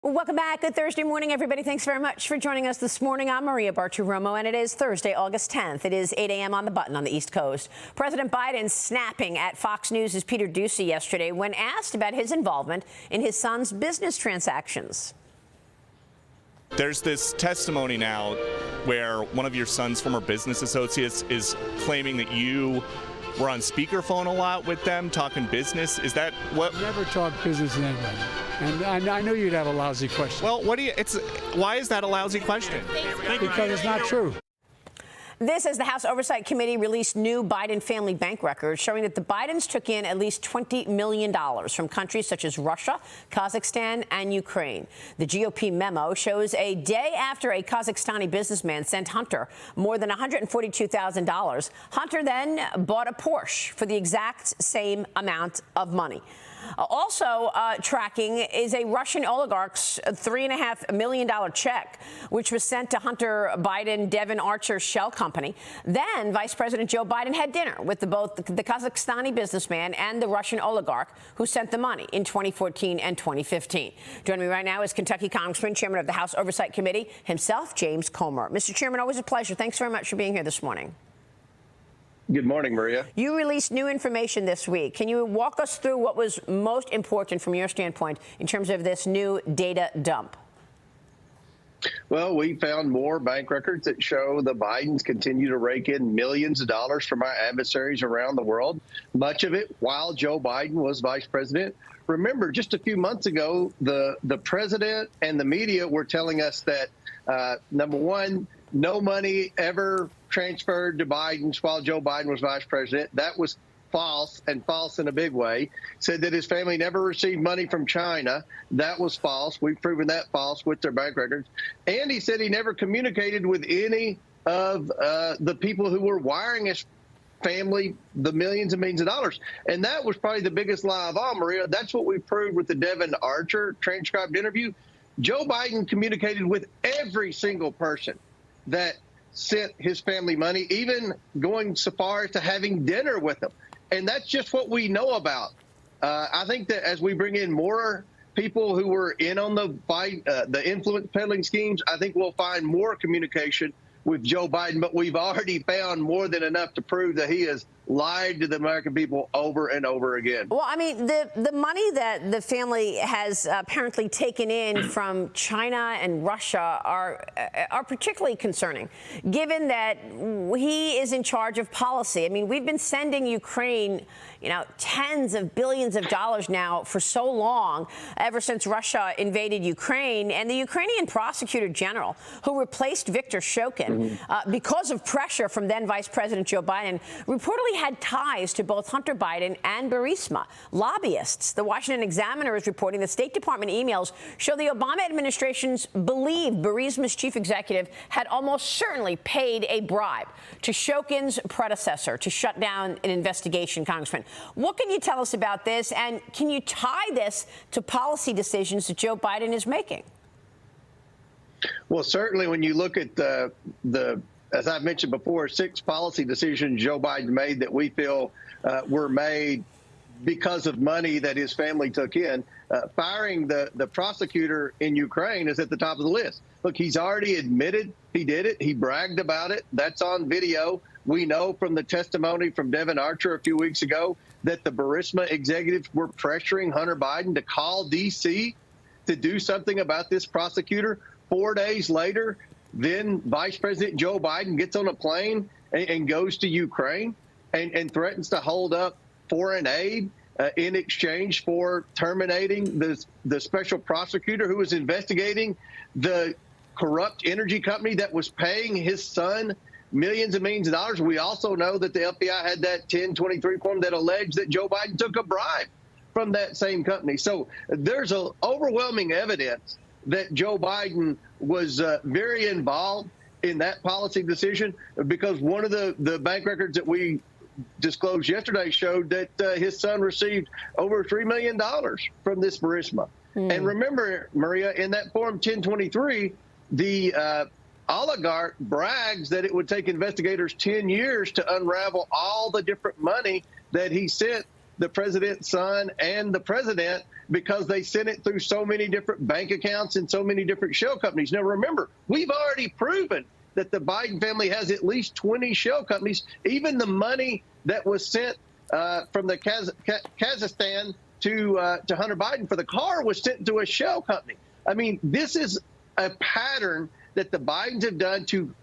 Well, welcome back. Good Thursday morning, everybody. Thanks very much for joining us this morning. I'm Maria Bartiromo, and it is Thursday, August 10th. It is 8 a.m. on the button on the East Coast. President Biden snapping at Fox News' Peter Doocy yesterday when asked about his involvement in his son's business transactions. There's this testimony now where one of your son's former business associates is claiming that you were on speakerphone a lot with them talking business. Is that what? Never talk business with anybody. And I knew you'd have a lousy question. Well, why is that a lousy question? Because it's not true. This as the House Oversight Committee released new Biden family bank records showing that the Bidens took in at least $20 million from countries such as Russia, Kazakhstan, and Ukraine. The GOP memo shows a day after a Kazakhstani businessman sent Hunter more than $142,000. Hunter then bought a Porsche for the exact same amount of money. Also tracking is a Russian oligarch's $3.5 million check, which was sent to Hunter Biden Devon Archer's shell company. Then Vice President Joe Biden had dinner with both the Kazakhstani businessman and the Russian oligarch who sent the money in 2014 and 2015. Joining me right now is Kentucky Congressman, Chairman of the House Oversight Committee, himself, James Comer. Mr. Chairman, always a pleasure. Thanks very much for being here this morning. Good morning, Maria. You released new information this week. Can you walk us through what was most important from your standpoint in terms of this new data dump? Well, we found more bank records that show the Bidens continue to rake in millions of dollars from our adversaries around the world, much of it while Joe Biden was vice president. Remember, just a few months ago, the president and the media were telling us that, number one, no money ever transferred to Biden while Joe Biden was vice president. That was false, and false in a big way. Said that his family never received money from China. That was false. We've proven that false with their bank records. And he said he never communicated with any of the people who were wiring his family the millions and millions of dollars. And that was probably the biggest lie of all, Maria. That's what we proved with the Devon Archer transcribed interview. Joe Biden communicated with every single person that sent his family money, even going so far as to having dinner with them. And that's just what we know about. I think that as we bring in more people who were in on the fight, the influence peddling schemes, I think we'll find more communication with Joe Biden. But we've already found more than enough to prove that he has lied to the American people over and over again. Well, I mean, the money that the family has apparently taken in from China and Russia are particularly concerning, given that he is in charge of policy. I mean, we've been sending Ukraine, tens of billions of dollars now for so long, ever since Russia invaded Ukraine. And the Ukrainian prosecutor general, who replaced Viktor Shokin because of pressure from then Vice President Joe Biden, reportedly had ties to both Hunter Biden and Burisma, lobbyists. The Washington Examiner is reporting that State Department emails show the Obama administration's believed Burisma's chief executive had almost certainly paid a bribe to Shokin's predecessor to shut down an investigation, Congressman. What can you tell us about this, and can you tie this to policy decisions that Joe Biden is making? Well, certainly when you look at as I've mentioned before, 6 policy decisions Joe Biden made that we feel were made because of money that his family took in. Firing the prosecutor in Ukraine is at the top of the list. Look, he's already admitted he did it. He bragged about it. That's on video. We know from the testimony from Devon Archer a few weeks ago that the Burisma executives were pressuring Hunter Biden to call D.C. to do something about this prosecutor. 4 days later, then Vice President Joe Biden gets on a plane and goes to Ukraine and threatens to hold up foreign aid in exchange for terminating the special prosecutor who was investigating the corrupt energy company that was paying his son millions and millions of dollars. We also know that the FBI had that 1023 form that alleged that Joe Biden took a bribe from that same company. So there's overwhelming evidence that Joe Biden was very involved in that policy decision, because one of the bank records that we disclosed yesterday showed that his son received over $3 million from this Burisma. And remember, Maria, in that Form 1023, the oligarch brags that it would take investigators 10 years to unravel all the different money that he sent the president's son and the president because they sent it through so many different bank accounts and so many different shell companies. Now, remember, we've already proven that the Biden family has at least 20 shell companies. Even the money that was sent from the Kazakhstan to Hunter Biden for the car was sent to a shell company. I mean, this is a pattern that the Bidens have done to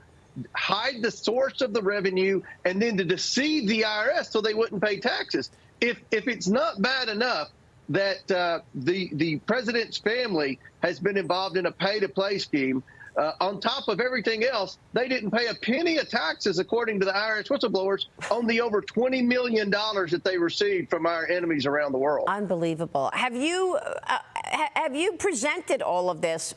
hide the source of the revenue and then to deceive the IRS so they wouldn't pay taxes. If it's not bad enough that the president's family has been involved in a pay-to-play scheme, on top of everything else, they didn't pay a penny of taxes, according to the IRS whistleblowers, on the over $20 million that they received from our enemies around the world. Unbelievable. Have you presented all of this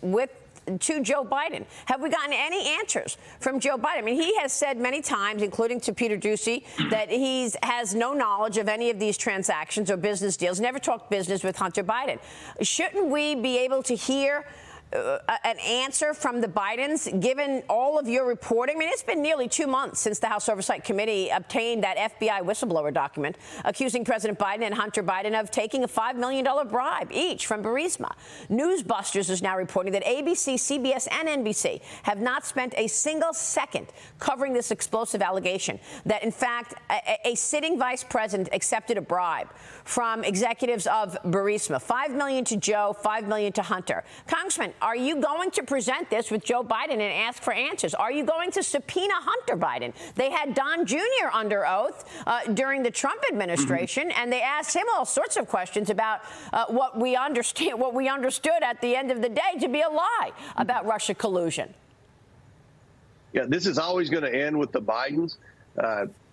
to Joe Biden? Have we gotten any answers from Joe Biden? I mean, he has said many times, including to Peter Doocy, that he has no knowledge of any of these transactions or business deals, never talked business with Hunter Biden. Shouldn't we be able to hear an answer from the Bidens, given all of your reporting? I mean, it's been nearly 2 months since the House Oversight Committee obtained that FBI whistleblower document accusing President Biden and Hunter Biden of taking a $5 million bribe each from Burisma. Newsbusters is now reporting that ABC, CBS, and NBC have not spent a single second covering this explosive allegation that, in fact, a sitting vice president accepted a bribe from executives of Burisma. $5 million to Joe, $5 million to Hunter. Congressman, are you going to present this with Joe Biden and ask for answers? Are you going to subpoena Hunter Biden? They had Don Jr. under oath during the Trump administration, and they asked him all sorts of questions about what we understood at the end of the day to be a lie about Russia collusion. Yeah, this is always going to end with the Bidens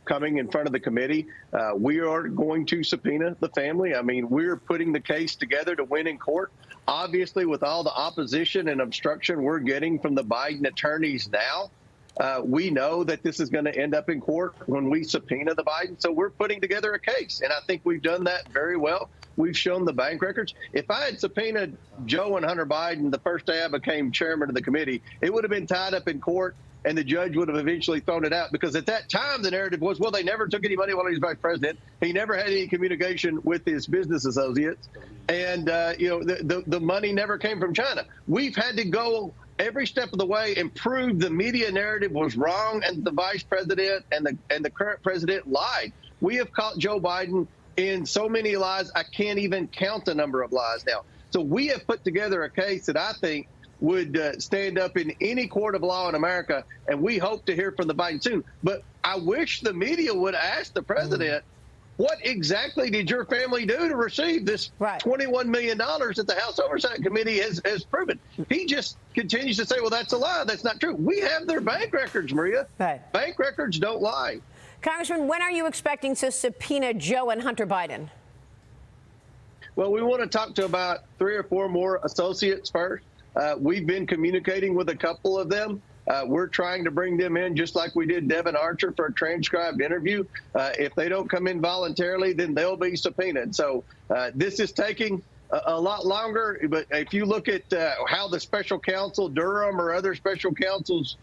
coming in front of the committee. We are going to subpoena the family. I mean, we're putting the case together to win in court. Obviously, with all the opposition and obstruction we're getting from the Biden attorneys now, we know that this is going to end up in court when we subpoena the Biden. So we're putting together a case, and I think we've done that very well. We've shown the bank records. If I had subpoenaed Joe and Hunter Biden the first day I became chairman of the committee, it would have been tied up in court, and the judge would have eventually thrown it out, because at that time the narrative was, well, they never took any money while he was vice president. He never had any communication with his business associates, and the money never came from China. We've had to go every step of the way and prove the media narrative was wrong, and the vice president and the current president lied. We have caught Joe Biden in so many lies, I can't even count the number of lies now. So we have put together a case that I think would stand up in any court of law in America, and we hope to hear from the Biden soon. But I wish the media would ask the president, what exactly did your family do to receive this $21 million that the House Oversight Committee has proven? He just continues to say, well, that's a lie. That's not true. We have their bank records, Maria. Right. Bank records don't lie. Congressman, when are you expecting to subpoena Joe and Hunter Biden? Well, we want to talk to about 3 or 4 more associates first. We've been communicating with a couple of them. We're trying to bring them in just like we did Devin Archer for a transcribed interview. If they don't come in voluntarily, then they'll be subpoenaed. So this is taking a lot longer. But if you look at how the special counsel, Durham or other special counsels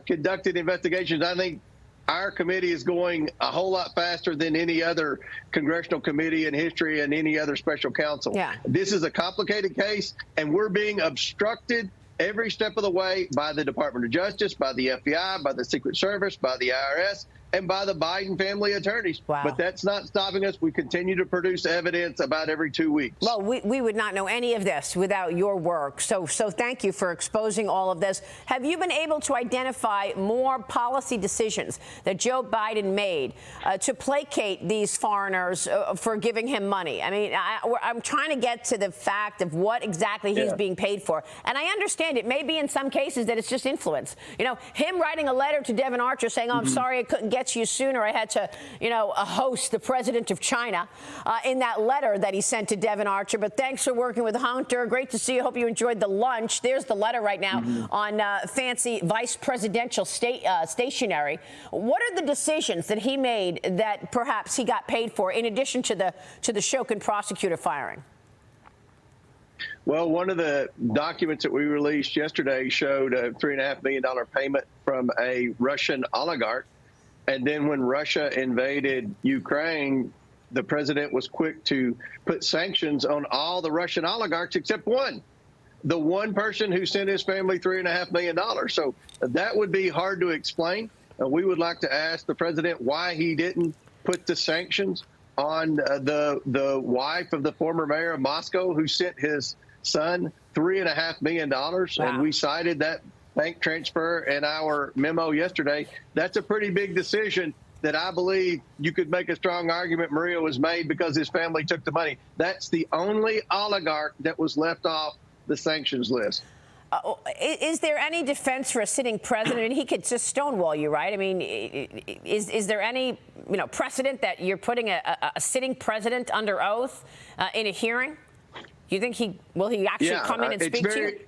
conducted investigations, I think our committee is going a whole lot faster than any other congressional committee in history and any other special counsel. Yeah. This is a complicated case, and we're being obstructed every step of the way by the Department of Justice, by the FBI, by the Secret Service, by the IRS, and by the Biden family attorneys. Wow. But that's not stopping us. We continue to produce evidence about every 2 weeks. Well, we would not know any of this without your work. So thank you for exposing all of this. Have you been able to identify more policy decisions that Joe Biden made to placate these foreigners for giving him money? I mean, I'm trying to get to the fact of what exactly he's being paid for. And I understand it may be in some cases that it's just influence. You know, him writing a letter to Devin Archer saying, oh, I'm sorry I couldn't get to you sooner. I had to, host the president of China in that letter that he sent to Devin Archer. But thanks for working with Hunter. Great to see you. Hope you enjoyed the lunch. There's the letter right now on fancy vice presidential stationery. What are the decisions that he made that perhaps he got paid for in addition to the Shokin prosecutor firing? Well, one of the documents that we released yesterday showed a $3.5 million payment from a Russian oligarch. And then when Russia invaded Ukraine, the president was quick to put sanctions on all the Russian oligarchs except one, the one person who sent his family $3.5 million. So that would be hard to explain. We would like to ask the president why he didn't put the sanctions on the wife of the former mayor of Moscow who sent his son $3.5 million. Wow. And we cited that bank transfer in our memo yesterday. That's a pretty big decision that I believe you could make a strong argument Maria was made because his family took the money. That's the only oligarch that was left off the sanctions list. Is there any defense for a sitting president? I mean, he could just stonewall you, right? I mean, is there any precedent that you're putting a sitting president under oath in a hearing? Do you think he actually come in and speak to you?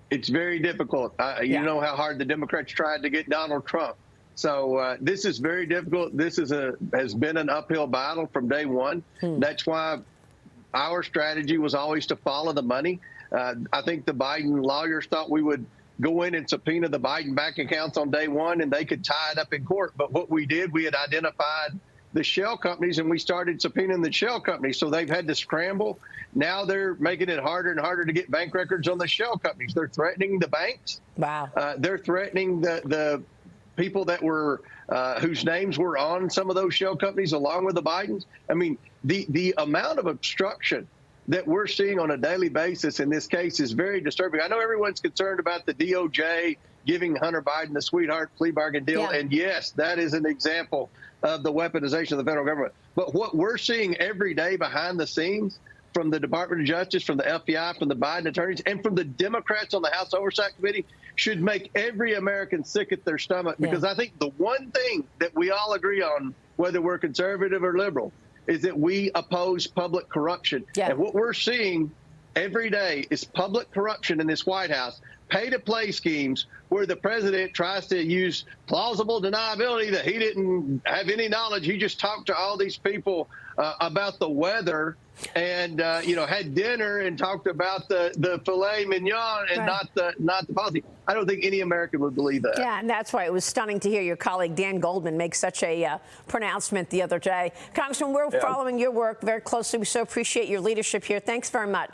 It's very difficult. You know how hard the Democrats tried to get Donald Trump. So this is very difficult. This has been an uphill battle from day one. That's why our strategy was always to follow the money. I think the Biden lawyers thought we would go in and subpoena the Biden bank accounts on day one and they could tie it up in court. But what we did, we had identified the shell companies and we started subpoenaing the shell companies. So they've had to scramble. Now they're making it harder and harder to get bank records on the shell companies. They're threatening the banks. Wow. They're threatening the people that were whose names were on some of those shell companies along with the Bidens. I mean, the amount of obstruction that we're seeing on a daily basis in this case is very disturbing. I know everyone's concerned about the DOJ giving Hunter Biden the sweetheart plea bargain deal. Yeah. And yes, that is an example of the weaponization of the federal government. But what we're seeing every day behind the scenes from the Department of Justice, from the FBI, from the Biden attorneys, and from the Democrats on the House Oversight Committee should make every American sick at their stomach. Because I think the one thing that we all agree on, whether we're conservative or liberal, is that we oppose public corruption. Yeah. And what we're seeing every day is public corruption in this White House, pay-to-play schemes where the president tries to use plausible deniability that he didn't have any knowledge. He just talked to all these people about the weather and, had dinner and talked about the filet mignon and not the policy. I don't think any American would believe that. Yeah, and that's why it was stunning to hear your colleague Dan Goldman make such a pronouncement the other day. Congressman, we're following your work very closely. We so appreciate your leadership here. Thanks very much.